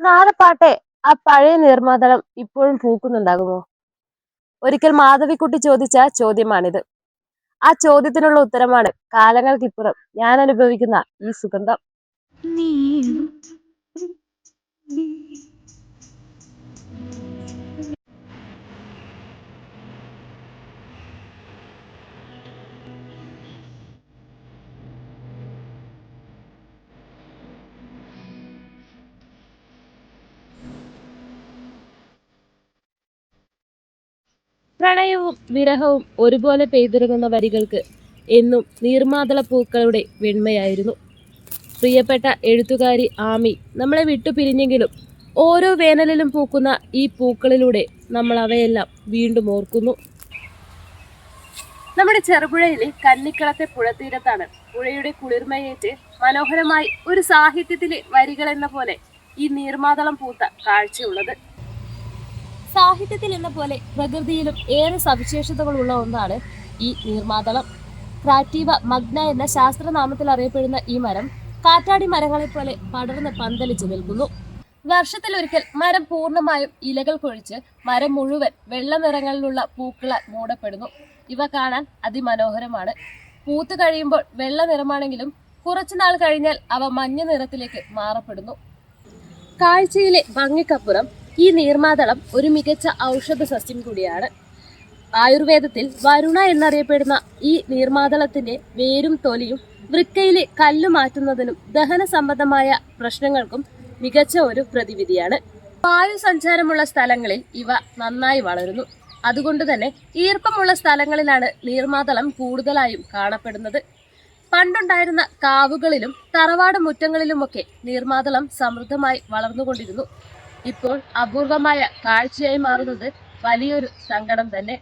നാലപ്പാട്ടെ ആ പഴയ നീർമാതളം ഇപ്പോഴും പൂക്കുന്നുണ്ടാകുമോ? ഒരിക്കൽ മാധവിക്കുട്ടി ചോദിച്ച ചോദ്യമാണിത്. ആ ചോദ്യത്തിനുള്ള ഉത്തരമാണ് കാലങ്ങൾക്കിപ്പുറം ഞാൻ അനുഭവിക്കുന്ന ഈ സുഗന്ധം. പ്രണയവും വിരഹവും ഒരുപോലെ പെയ്തിറങ്ങുന്ന വരികൾക്ക് എന്നും നീർമാതള പൂക്കളുടെ വെണ്മയായിരുന്നു. പ്രിയപ്പെട്ട എഴുത്തുകാരി ആമി നമ്മളെ വിട്ടുപിരിഞ്ഞെങ്കിലും ഓരോ വേനലിലും പൂക്കുന്ന ഈ പൂക്കളിലൂടെ നമ്മൾ അവയെല്ലാം വീണ്ടും ഓർക്കുന്നു. നമ്മുടെ ചെറുപുഴയിലെ കന്നിക്കളത്തെ പുഴത്തീരത്താണ് പുഴയുടെ കുളിർമയേറ്റ് മനോഹരമായി ഒരു സാഹിത്യത്തിലെ വരികൾ എന്ന പോലെ ഈ നീർമാതളം പൂത്ത കാഴ്ചയുള്ളത്. സാഹിത്യത്തിൽ എന്ന പോലെ പ്രകൃതിയിലും ഏറെ സവിശേഷതകളുള്ള ഒന്നാണ് ഈ നീർമാതളം. ക്രാറ്റീവ മഗ്ന എന്ന ശാസ്ത്രനാമത്തിൽ അറിയപ്പെടുന്ന ഈ മരം കാറ്റാടി മരങ്ങളെ പോലെ പടർന്ന് പന്തലിച്ചു നിൽക്കുന്നു. വർഷത്തിലൊരിക്കൽ മരം പൂർണ്ണമായും ഇലകൾ കൊഴിച്ച് മരം മുഴുവൻ വെള്ള നിറങ്ങളിലുള്ള പൂക്കളാൽ മൂടപ്പെടുന്നു. ഇവ കാണാൻ അതിമനോഹരമാണ്. പൂത്തു കഴിയുമ്പോൾ വെള്ള നിറമാണെങ്കിലും കുറച്ചുനാൾ കഴിഞ്ഞാൽ അവ മഞ്ഞ നിറത്തിലേക്ക് മാറപ്പെടുന്നു. കാഴ്ചയിലെ ഭംഗിക്കപ്പുറം ഈ നീർമാതളം ഒരു മികച്ച ഔഷധ സസ്യം കൂടിയാണ്. ആയുർവേദത്തിൽ വരുണ എന്നറിയപ്പെടുന്ന ഈ നീർമാതളത്തിന്റെ വേരും തൊലിയും വൃക്കയിലെ കല്ല് മാറ്റുന്നതിനും ദഹന സംബന്ധമായ പ്രശ്നങ്ങൾക്കും മികച്ച ഒരു പ്രതിവിധിയാണ്. വായു സഞ്ചാരമുള്ള സ്ഥലങ്ങളിൽ ഇവ നന്നായി വളരുന്നു. അതുകൊണ്ട് തന്നെ ഈർപ്പമുള്ള സ്ഥലങ്ങളിലാണ് നീർമാതളം കൂടുതലായും കാണപ്പെടുന്നത്. പണ്ടുണ്ടായിരുന്ന കാവുകളിലും തറവാട് മുറ്റങ്ങളിലുമൊക്കെ നീർമാതളം സമൃദ്ധമായി വളർന്നുകൊണ്ടിരുന്നു. ഇപ്പോൾ അപൂർവമായ കാഴ്ചയായി മാറുന്നത് വലിയൊരു സങ്കടം തന്നെ.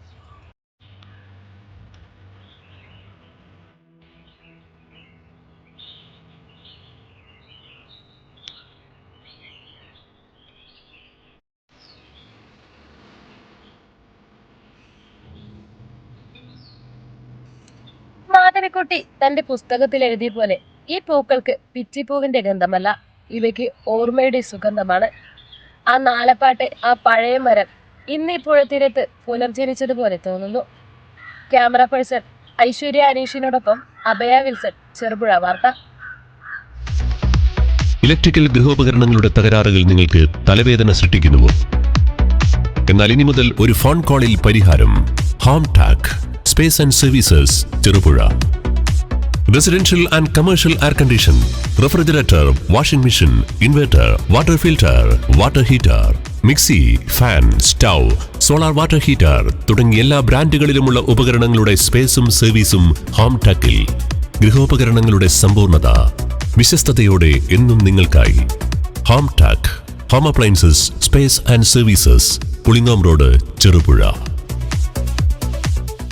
മാധവിക്കുട്ടി തന്റെ പുസ്തകത്തിൽ എഴുതിയ പോലെ ഈ പൂക്കൾക്ക് പിച്ചിപ്പൂവിന്റെ ഗന്ധമല്ല, ഇവയ്ക്ക് ഓർമ്മയുടെ സുഗന്ധമാണ്. ആ നാലപ്പാട്ടെ ആ പഴയ മരം ഇന്ന് ഈ പുഴത്തീരത്ത് പുനർജനിച്ചതുപോലെ തോന്നുന്നു. ക്യാമറ പേഴ്സൺ ഐശ്വര്യ അനീഷിനോടൊപ്പം അഭയ വിൽസൺ, ചെറുപുഴ വാർത്ത. ഇലക്ട്രിക്കൽ ഗൃഹോപകരണങ്ങളുടെ തകരാറുകൾ നിങ്ങൾക്ക് തലവേദന സൃഷ്ടിക്കുന്നുവോ? എന്നാൽ ഇനി മുതൽ ഒരു ഫോൺ കോളിൽ പരിഹാരം. Home Tak space and services, Cherupuzha. Residential and commercial air condition, refrigerator, washing machine, inverter, water filter, water heater, mixie, fan, stove, solar water heater തുടങ്ങിയ എല്ലാ ബ്രാൻഡുകളിലുമുള്ള ഉപകരണങ്ങളുടെ സ്പേസും സർവീസും ഹോം ടാക്കിൽ. ഗൃഹോപകരണങ്ങളുടെ സമ്പൂർണ്ണത വിശ്വസ്തയോടെ എന്നും നിങ്ങൾക്കായി. Home Tak, home appliances, space and services, Pulingome road, Cherupuzha.